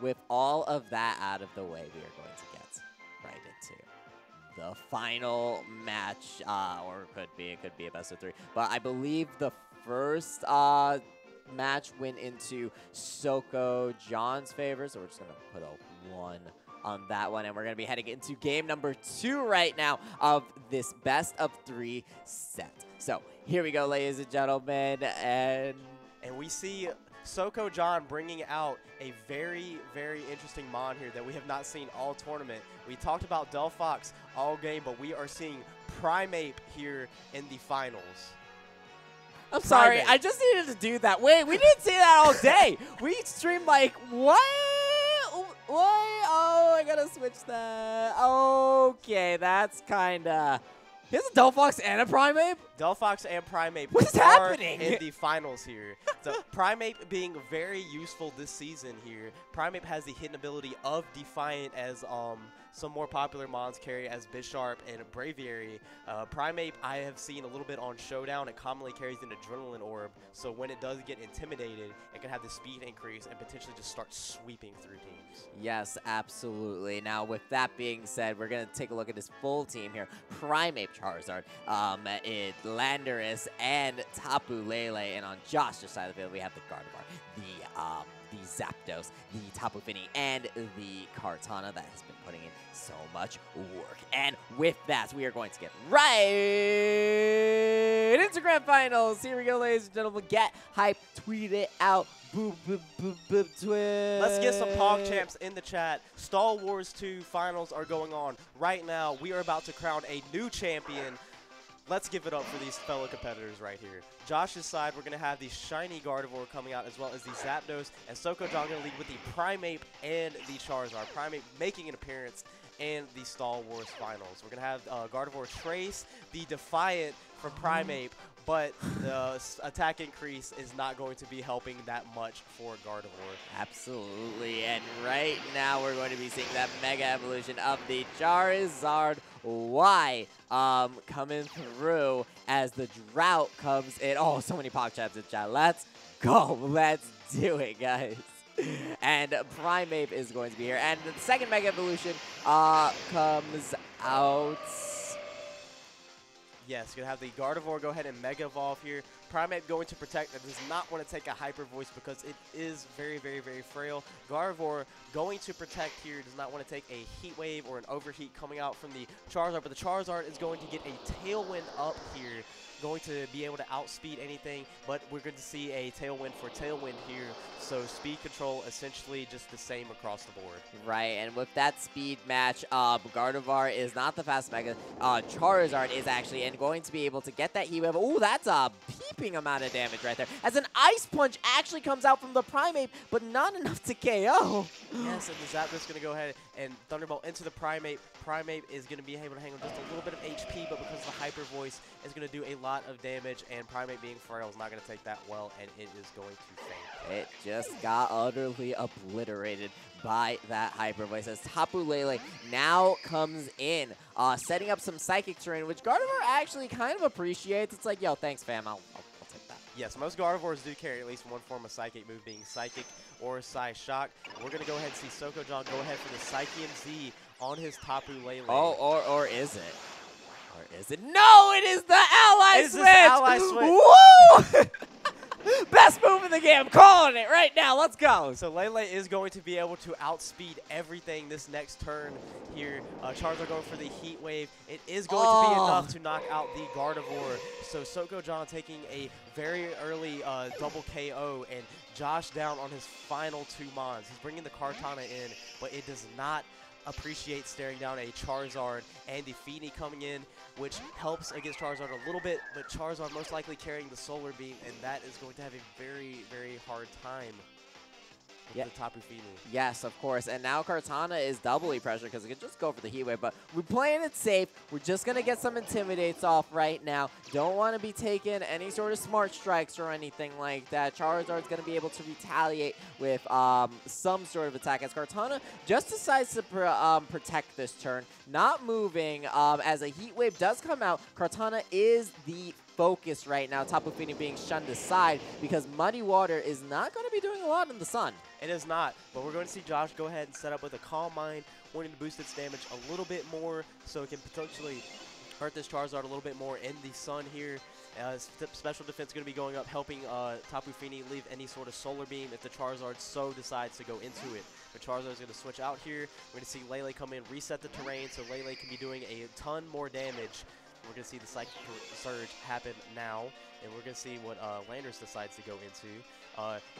with all of that out of the way, we are going to get right into the final match, or it could be a best of 3. But I believe the first match went into SokoJohn's favor, so we're just gonna put a 1 on that one, and we're gonna be heading into game number 2 right now of this best of 3 set. So here we go, ladies and gentlemen, and we see SokoJohn bringing out a very, very interesting mon here that we have not seen all tournament. We talked about Delphox all game, but we are seeing Primeape here in the finals. I'm sorry, Primeape. I just needed to do that. Wait, we didn't see that all day. We streamed like, what? Oh, I gotta switch that. Okay, that's kinda... Here's a Delphox and a Primeape? Delphox and Primeape What is are happening? in the finals here. So Primeape being very useful this season here. Primeape has the hidden ability of Defiant, as some more popular mons carry as Bisharp and Braviary. Primeape I have seen a little bit on Showdown. It commonly carries an Adrenaline Orb, so when it does get intimidated, it can have the speed increase and potentially just start sweeping through teams. Yes, absolutely. Now, with that being said, we're going to take a look at this full team here. Primeape Charizard, Landorus, and Tapu Lele. And on Josh's side of the field, we have the Gardevoir, the Zapdos, the Tapu Fini, and the Kartana that has been putting in so much work. And with that, we are going to get right into Grand Finals. Here we go, ladies and gentlemen. Get hype, tweet it out. Boop, boop, boop, boop, twist. Let's get some PogChamps in the chat. Star Wars 2 finals are going on right now. We are about to crown a new champion. Let's give it up for these fellow competitors right here. Josh's side, we're going to have the shiny Gardevoir coming out, as well as the Zapdos, and SokoJohn going to lead with the Primeape and the Charizard. Primeape making an appearance in the Star Wars finals. We're going to have Gardevoir Trace, the Defiant for Primeape, but the attack increase is not going to be helping that much for Gardevoir. Absolutely, and right now we're going to be seeing that Mega Evolution of the Charizard Y coming through as the Drought comes in. Oh, so many PogChamps in chat. Let's go. Let's do it, guys. And Primeape is going to be here. And the second Mega Evolution comes out. Yes, you're going to have the Gardevoir go ahead and Mega Evolve here. Primeape going to protect. It does not want to take a Hyper Voice because it is very, very, very frail. Gardevoir going to protect here. Does not want to take a Heat Wave or an Overheat coming out from the Charizard. But the Charizard is going to get a Tailwind up here. Going to be able to outspeed anything, but we're going to see a Tailwind for Tailwind here. So speed control essentially just the same across the board. Right, and with that speed match, Gardevoir is not the fast Mega. Charizard is actually and going to be able to get that Heat Wave. Ooh, that's a peeping amount of damage right there. As an Ice Punch actually comes out from the Primeape, but not enough to KO. Yes, and the Zapdos going to go ahead and Thunderbolt into the Primeape. Primeape is going to be able to hang on just a little bit of HP, but because of the Hyper Voice, is going to do a lot of damage, and Primeape being frail is not going to take that well, and it is going to faint. It just got utterly obliterated by that Hyper Voice as Tapu Lele now comes in, setting up some Psychic terrain, which Gardevoir actually kind of appreciates. It's like, yo, thanks, fam. I'll take that. Yes, most Gardevoirs do carry at least one form of Psychic move, being Psychic or Psy Shock. We're going to go ahead and see SokoJohn go ahead for the Psychium Z on his Tapu Lele. Oh, or is it? Or is it? No, it is the Ally Switch! It is the Ally Switch! Woo! Best move in the game. I'm calling it right now. Let's go. So Lele is going to be able to outspeed everything this next turn here. Charizard going for the Heat Wave. It is going to be enough to knock out the Gardevoir. So SokoJohn taking a very early double KO, and Josh down on his final 2 mons. He's bringing the Kartana in, but it does not appreciate staring down a Charizard, and the Fini coming in, which helps against Charizard a little bit, but Charizard most likely carrying the Solar Beam, and that is going to have a very, very hard time with the Tapu Fini. Yes, of course. And now Kartana is doubly pressured because it can just go for the Heat Wave, but we're playing it safe. We're just going to get some Intimidates off right now. Don't want to be taking any sort of Smart Strikes or anything like that. Charizard's going to be able to retaliate with some sort of attack as Kartana just decides to protect this turn, not moving as a Heat Wave does come out. Kartana is the focus right now. Tapu Fini being shunned aside because Muddy Water is not going to be doing a lot in the sun. It is not, but we're going to see Josh go ahead and set up with a Calm Mind, wanting to boost its damage a little bit more so it can potentially hurt this Charizard a little bit more in the sun here. Special defense going to be going up, helping Tapu Fini leave any sort of Solar Beam if the Charizard so decides to go into it. But Charizard's going to switch out here. We're going to see Lele come in, reset the terrain, so Lele can be doing a ton more damage. We're going to see the Psychic Surge happen now, and we're going to see what Landers decides to go into.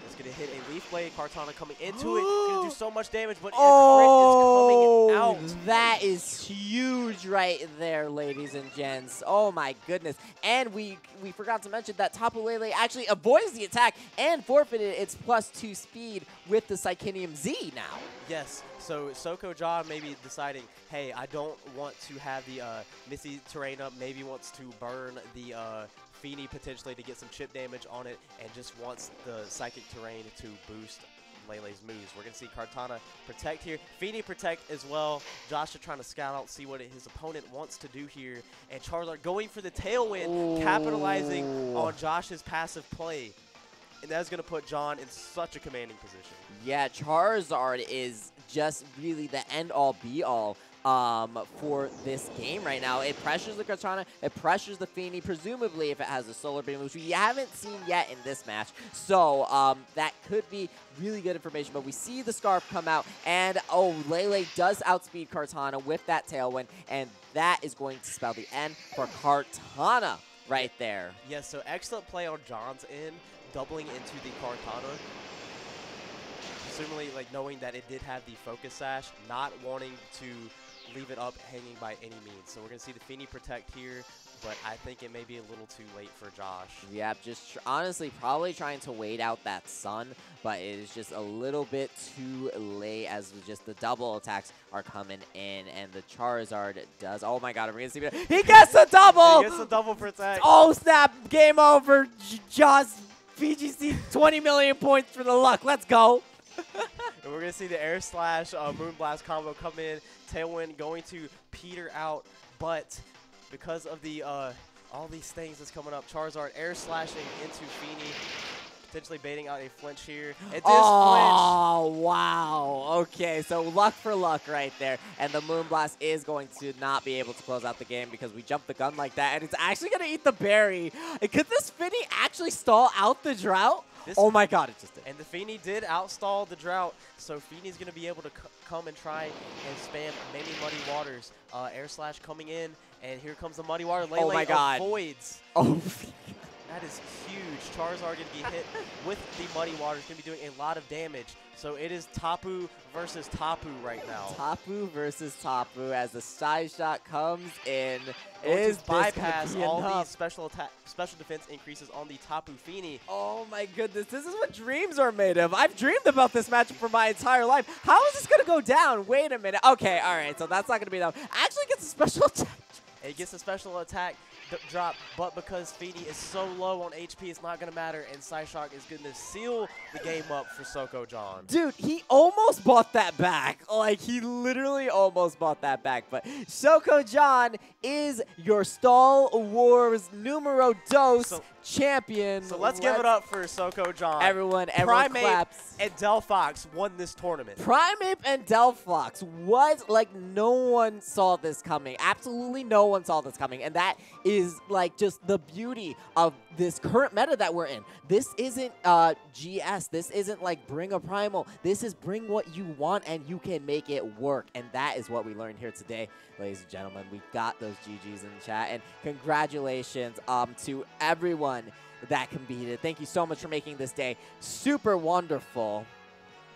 It's going to hit a Leaf Blade. Kartana coming into it. It's going to do so much damage, but oh, crit is coming out. That is huge right there, ladies and gents. Oh, my goodness. And we forgot to mention that Tapu Lele actually avoids the attack and forfeited its +2 speed with the Psychinium Z now. Yes. So SokoJohn maybe deciding, hey, I don't want to have the Misty terrain up, maybe wants to burn the Fini potentially to get some chip damage on it, and just wants the Psychic terrain to boost Lele's moves. We're going to see Kartana protect here. Fini protect as well. Josh is trying to scout out, see what his opponent wants to do here. And Charizard going for the Tailwind, capitalizing on Josh's passive play. And that's going to put John in such a commanding position. Yeah, Charizard is just really the end-all, be-all for this game right now. It pressures the Kartana, it pressures the Fini, presumably if it has a Solar Beam, which we haven't seen yet in this match. So that could be really good information, but we see the Scarf come out, and Lele does outspeed Kartana with that Tailwind, and that is going to spell the end for Kartana right there. Yes, so excellent play on John's end, doubling into the Kartana. Presumably, like, knowing that it did have the Focus Sash, not wanting to leave it up hanging by any means. So we're going to see the Fini protect here, but I think it may be a little too late for Josh. Yeah, just honestly probably trying to wait out that sun, but it is just a little bit too late as just the double attacks are coming in, and the Charizard does. Oh my god, are we going to see it? He gets the double! He gets the double protect. Oh snap, game over. JoshVGC 20 million points for the luck. Let's go. And we're going to see the Air Slash Moonblast combo come in. Tailwind going to peter out, but because of the all these things that's coming up, Charizard Air Slashing into Fini, potentially baiting out a flinch here. It does flinch. Oh, wow. Okay, so luck for luck right there. And the Moonblast is going to not be able to close out the game because we jumped the gun like that, and it's actually going to eat the berry. Could this Fini actually stall out the drought? Oh my god, it just did. And the Fini did outstall the drought, so Fini's going to be able to come and try and spam many Muddy Waters. Air Slash coming in, and here comes the Muddy Water. Lele oh my god. Avoids. Oh. That is huge. Charizard going to be hit with the Muddy Water. It's going to be doing a lot of damage. So it is Tapu versus Tapu right now. Tapu versus Tapu as the side shot comes in. Is bypass all these special defense increases on the Tapu Fini. Oh my goodness, this is what dreams are made of. I've dreamed about this matchup for my entire life. How is this going to go down? Wait a minute. Okay, all right, so that's not going to be enough. Actually gets a special attack. It gets a special attack drop, but because Fini is so low on HP, it's not going to matter, and Psyshock is going to seal the game up for SokoJohn. Dude, he almost bought that back. Like, he literally almost bought that back, but SokoJohn is your Star Wars numero dos champion. So let's give it up for SokoJohn. Everyone Primeape claps. And Delphox won this tournament. Primeape and Delphox. What? Like, no one saw this coming. Absolutely no one saw this coming, and that is like just the beauty of this current meta that we're in. This isn't GS. This isn't like bring a primal. This is bring what you want and you can make it work. And that is what we learned here today, ladies and gentlemen. We got those GGs in the chat, and congratulations to everyone that competed. Thank you so much for making this day super wonderful.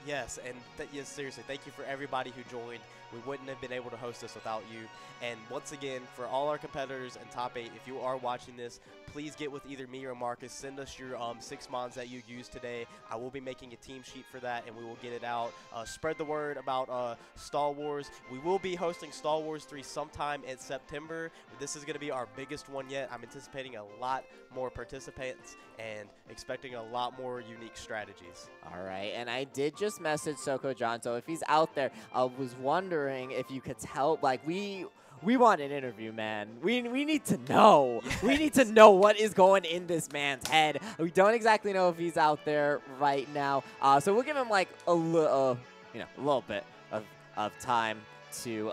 Yes, and yes, seriously, thank you for everybody who joined. We wouldn't have been able to host this without you. And once again, for all our competitors and top 8, if you are watching this, please get with either me or Marcus. Send us your 6 mons that you used today. I will be making a team sheet for that, and we will get it out. Spread the word about Star Wars. We will be hosting Star Wars 3 sometime in September. This is going to be our biggest one yet. I'm anticipating a lot more participants and expecting a lot more unique strategies. All right, and I did just message SokoJohn, so if he's out there, I was wondering if you could tell, like, we we want an interview, man. We need to know. Yes. We need to know what is going in this man's head. We don't exactly know if he's out there right now. So we'll give him like a little, a little bit of time to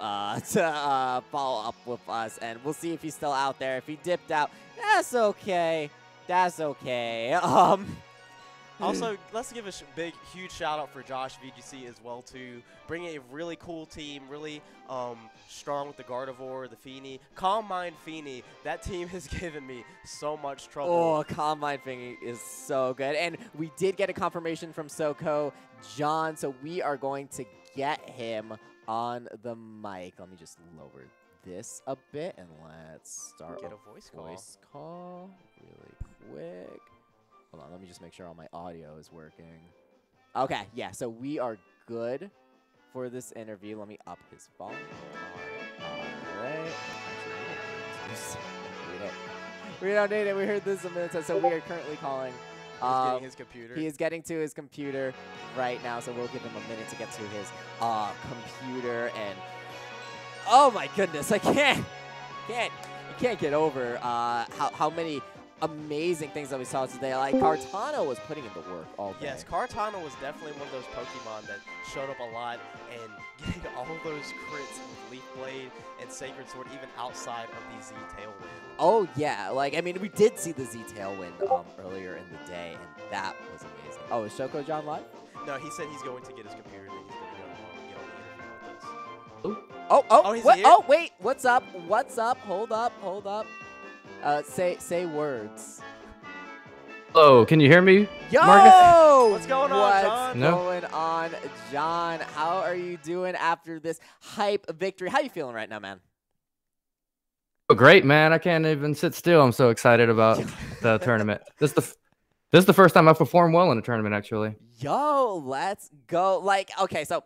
follow up with us, and we'll see if he's still out there. If he dipped out, that's okay. That's okay. Also, let's give a huge shout out for JoshVGC as well, too. Bringing a really cool team, really strong with the Gardevoir, the Feeny. Calm Mind Feeny, that team has given me so much trouble. Oh, Calm Mind Feeny is so good. And we did get a confirmation from SokoJohn, so we are going to get him on the mic. Let me just lower this a bit, and let's start a voice call really quick. Hold on, let me just make sure all my audio is working. Okay, yeah, so we are good for this interview. Let me up his phone. All right. We don't need it. We heard this a minute ago, so we are currently calling. He's getting his computer. He is getting to his computer right now, so we'll give him a minute to get to his computer. And oh my goodness, I can't get over how many amazing things that we saw today. Like, Kartana was putting in the work all day. Yes, Kartana was definitely one of those Pokemon that showed up a lot, and getting all those crits with Leaf Blade and Sacred Sword even outside of the Z Tailwind. Oh, yeah. Like, I mean, we did see the Z Tailwind earlier in the day, and that was amazing. Oh, is SokoJohn live? No, he said he's going to get his computer, and then he's going to get on the interview with us. Oh, wait. What's up? What's up? Hold up. Say words. Hello, can you hear me? Yo! Marcus? What's going on, John? What's going on, John? How are you doing after this hype victory? How you feeling right now, man? Oh, great, man. I can't even sit still. I'm so excited about the tournament. This is the first time I've performed well in a tournament, actually. Yo, let's go. Like, okay, so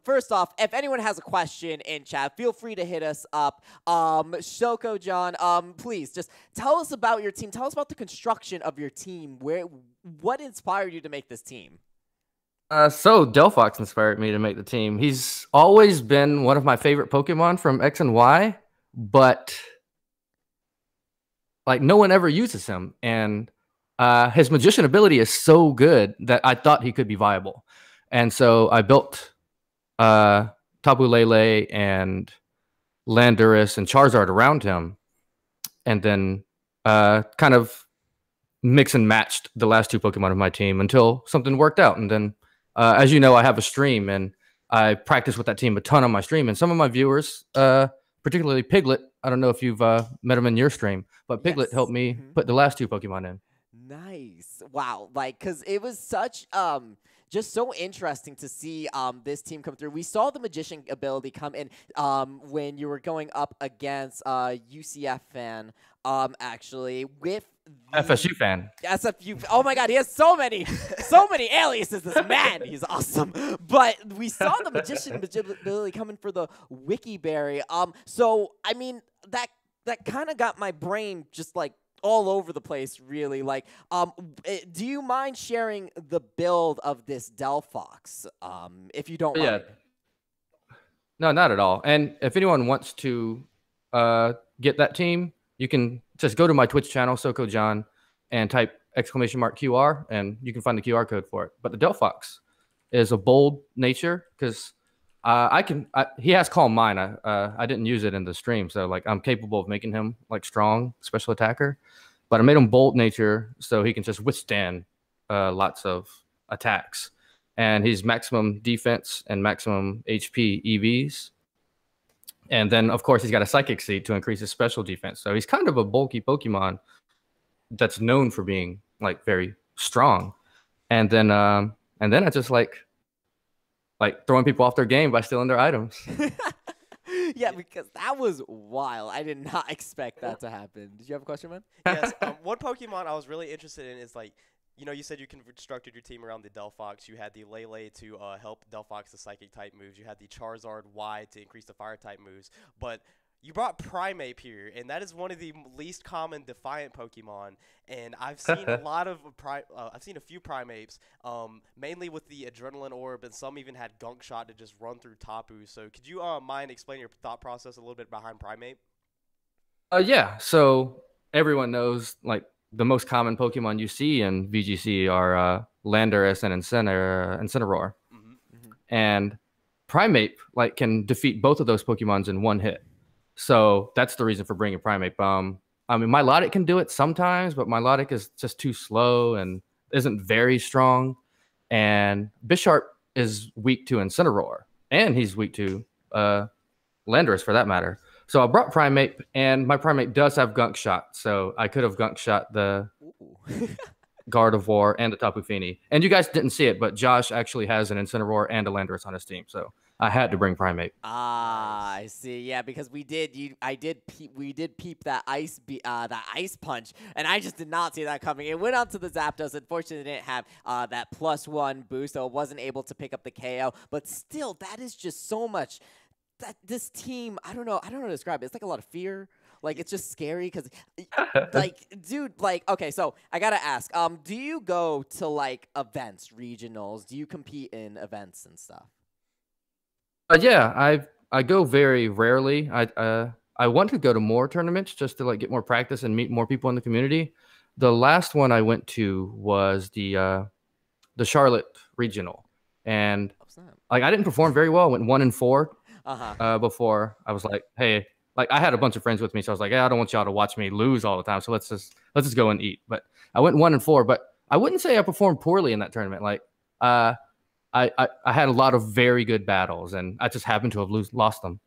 first off, if anyone has a question in chat, feel free to hit us up. SokoJohn, please just tell us about your team. Tell us about the construction of your team. What inspired you to make this team? So Delphox inspired me to make the team. He's always been one of my favorite Pokemon from X and Y, but like no one ever uses him, and his magician ability is so good that I thought he could be viable. And so I built Tapu Lele and Landorus and Charizard around him, and then kind of mix and matched the last two Pokemon of my team until something worked out. And then, as you know, I have a stream, and I practice with that team a ton on my stream. And some of my viewers, particularly Piglet, I don't know if you've met him in your stream, but Piglet helped me put the last two Pokemon in. Nice. Wow. Like, because it was such just so interesting to see this team come through. We saw the Magician ability come in when you were going up against UCF fan, actually, with FSU fan. SFU. Oh my God, he has so many aliases. This man, he's awesome. But we saw the Magician ability coming for the Wiki Berry. So I mean, that kind of got my brain just like all over the place, really. Like, do you mind sharing the build of this Delphox, if you don't mind? No, not at all. And if anyone wants to get that team, you can just go to my Twitch channel, SokoJohn, and type !QR, and you can find the QR code for it. But the Delphox is a bold nature because he has Calm Mind. I didn't use it in the stream, so like I'm capable of making him like strong special attacker. But I made him bold nature so he can just withstand lots of attacks. And he's maximum defense and maximum HP EVs. And then, of course, he's got a Psychic Seed to increase his special defense. So he's kind of a bulky Pokemon that's known for being like very strong. And then I just like throwing people off their game by stealing their items. Yeah, because that was wild. I did not expect that to happen. Did you have a question, man? Yes. One Pokemon I was really interested in is like, you said you constructed your team around the Delphox. You had the Lele to help Delphox the Psychic type moves. You had the Charizard Y to increase the Fire type moves. But You brought Primeape here, and that is one of the least common Defiant Pokemon. And I've seen a lot of I've seen a few Primapes, mainly with the Adrenaline Orb, and some even had Gunk Shot to just run through Tapu. So could you mind explaining your thought process a little bit behind Primeape? Yeah. So everyone knows like the most common Pokemon you see in VGC are Landorus and Incineroar, and Primeape like can defeat both of those Pokemons in one hit. So that's the reason for bringing Primeape. I mean, Milotic can do it sometimes, but Milotic is just too slow and isn't very strong. And Bisharp is weak to Incineroar, and he's weak to Landorus for that matter. So I brought Primeape, and my Primeape does have Gunk Shot, so I could have Gunk Shot the Gardevoir and the Tapu Fini. And you guys didn't see it, but Josh actually has an Incineroar and a Landorus on his team, so I had to bring Primeape. Ah, I see. Yeah, because we did peep that ice punch, and I just did not see that coming. It went onto the Zapdos. Unfortunately, it didn't have that +1 boost, so it wasn't able to pick up the KO. But still, that is just so much. That this team, I don't know how to describe it. It's like a lot of fear. Like, it's just scary because, like, dude, like, okay, so I gotta ask, do you go to, like, events, regionals? Do you compete in events and stuff? Yeah, I go very rarely. I want to go to more tournaments just to like get more practice and meet more people in the community. The last one I went to was the Charlotte regional, and like I didn't perform very well. I went 1-4 before I was like, hey. Like I had a bunch of friends with me, so I was like, "Yeah, I don't want y'all to watch me lose all the time. So let's just go and eat." But I went 1-4, but I wouldn't say I performed poorly in that tournament. Like, I had a lot of very good battles, and I just happened to have lost them.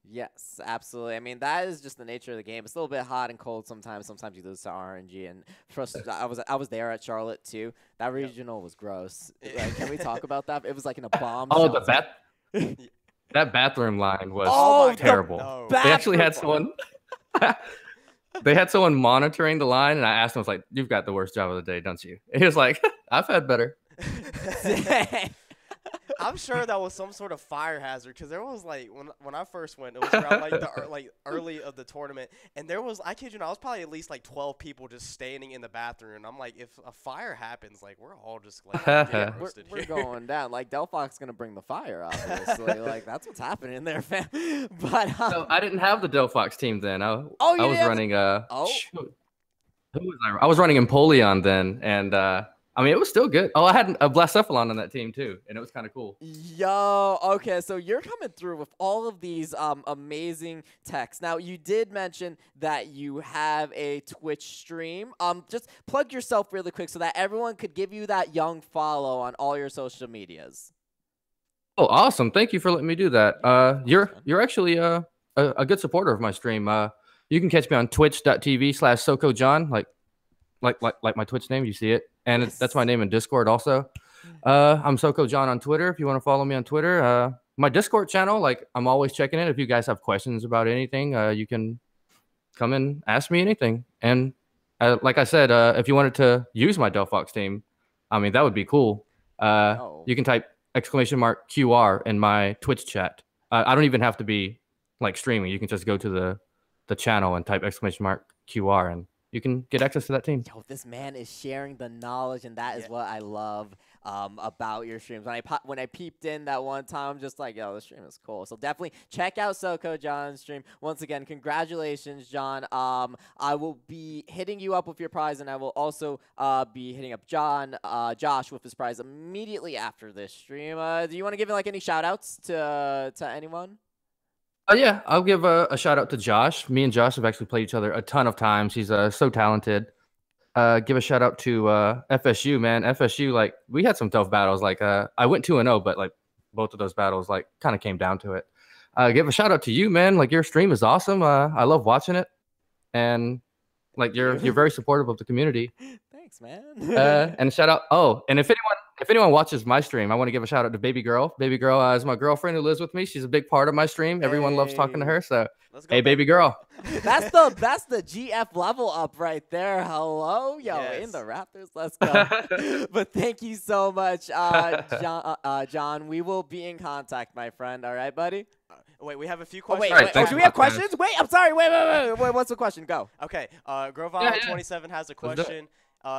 Yes, absolutely. I mean, that is just the nature of the game. It's a little bit hot and cold sometimes. Sometimes you lose to RNG, and trust, I was there at Charlotte too. That regional was gross. Like, can we talk about that? It was like in a bomb. Oh, that bathroom line was terrible. They actually had someone. They had someone monitoring the line, and I asked him, "I was like, you've got the worst job of the day, don't you?" And he was like, "I've had better." I'm sure that was some sort of fire hazard because there was like when I first went, it was around like the early of the tournament, and there was, I kid you not, I was probably at least like 12 people just standing in the bathroom. And I'm like, if a fire happens, like we're all just like we're going down. Like Delphoc's gonna bring the fire, obviously. Like that's what's happening there, fam. But so I didn't have the Delphox team then. I was running who was I was running Empoleon then, and I mean, it was still good. Oh, I had a Blacephalon on that team, too, and it was kind of cool. Yo, okay, so you're coming through with all of these amazing techs. Now, you did mention that you have a Twitch stream. Just plug yourself really quick so that everyone could give you that young follow on all your social medias. Oh, awesome. Thank you for letting me do that. You're actually a good supporter of my stream. You can catch me on twitch.tv/SokoJohn, like my Twitch name. You see it. And that's my name in Discord also. I'm SokoJohn on Twitter if you want to follow me on Twitter. My Discord channel, like I'm always checking in. If you guys have questions about anything, you can come and ask me anything. And like I said, if you wanted to use my Delphox team, I mean, that would be cool. You can type !QR in my Twitch chat. I don't even have to be like streaming. You can just go to the channel and type !QR and you can get access to that team. Yo, this man is sharing the knowledge, and that is what I love about your streams. When I peeped in that one time, I'm just like, yo, this stream is cool. So definitely check out SokoJohn's stream. Once again, congratulations, John. I will be hitting you up with your prize, and I will also be hitting up Josh with his prize immediately after this stream. Do you want to give like any shout-outs to anyone? Yeah, I'll give a shout out to Josh. Me and Josh have actually played each other a ton of times. He's so talented. Give a shout out to FSU, man. FSU, like we had some tough battles. Like I went 2-0, but like both of those battles like kind of came down to it. Give a shout out to you, man. Like your stream is awesome. I love watching it, and like you're very supportive of the community. Thanks, man. And shout out. Oh, and if anyone watches my stream, I want to give a shout out to Baby Girl. Baby Girl is my girlfriend who lives with me. She's a big part of my stream. Everyone loves talking to her. So, hey, Baby Girl. That's the GF level up right there. Hello, yo, in the Raptors. Let's go. But thank you so much, John. We will be in contact, my friend. All right, buddy. Wait, we have a few questions. Do we have questions? Wait, I'm sorry. Wait. What's the question? Go. Okay. Grovile27 has a question.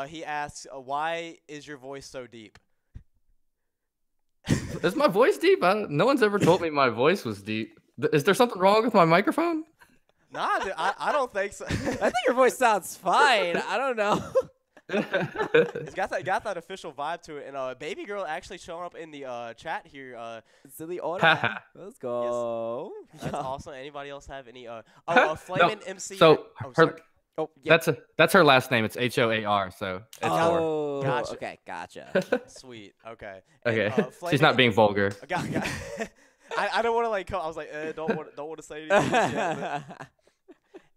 He asks, why is your voice so deep? Is my voice deep? No one's ever told me my voice was deep. Is there something wrong with my microphone? Nah, dude, I don't think so. I think your voice sounds fine. I don't know. It's got that official vibe to it. And Baby Girl actually showing up in the chat here. Silly order. Let's go. Yes. That's awesome. Anybody else have any? Flamin' MC. So yeah. that's her last name. It's Hoar. So it's oh, gotcha. Okay, gotcha. Sweet. Okay. Okay. And, She's not being vulgar. I don't want to like. I was like, don't want to say anything.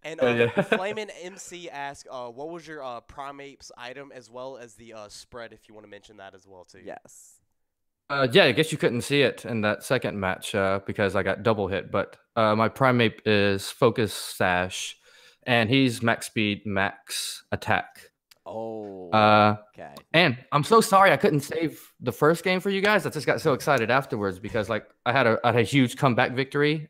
And Flamin' MC asks, what was your Primeape's item as well as the spread, if you want to mention that as well too. Yes. Yeah, I guess you couldn't see it in that second match because I got double hit. But my Primeape is Focus Sash, and he's max speed, max attack. Oh. Okay. And I'm so sorry I couldn't save the first game for you guys. I just got so excited afterwards because like I had a huge comeback victory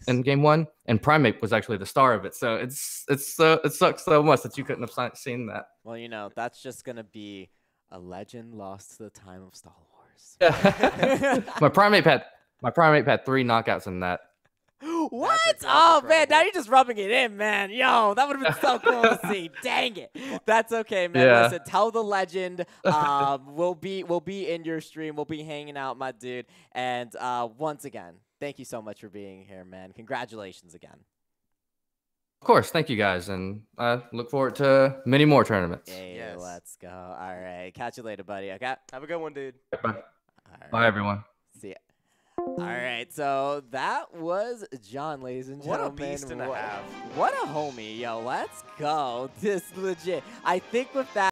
in game 1, and Primeape was actually the star of it. So it sucks so much that you couldn't have seen that. Well, you know, that's just gonna be a legend lost to the time of Star Wars. my Primeape had 3 knockouts in that. What? Oh, man, now you're just rubbing it in, man. Yo, that would have been so cool to see. Dang it. That's okay, man. Yeah. Listen, tell the legend. We'll be in your stream. We'll be hanging out, my dude. And once again, thank you so much for being here, man. Congratulations again. Of course. Thank you, guys. And I look forward to many more tournaments. Hey, let's go. All right. Catch you later, buddy. Okay? Have a good one, dude. Bye. Right. Bye, everyone. See ya. All right, so that was John, ladies and gentlemen. What a beast and a half. What a homie, yo. Let's go. This legit. I think with that.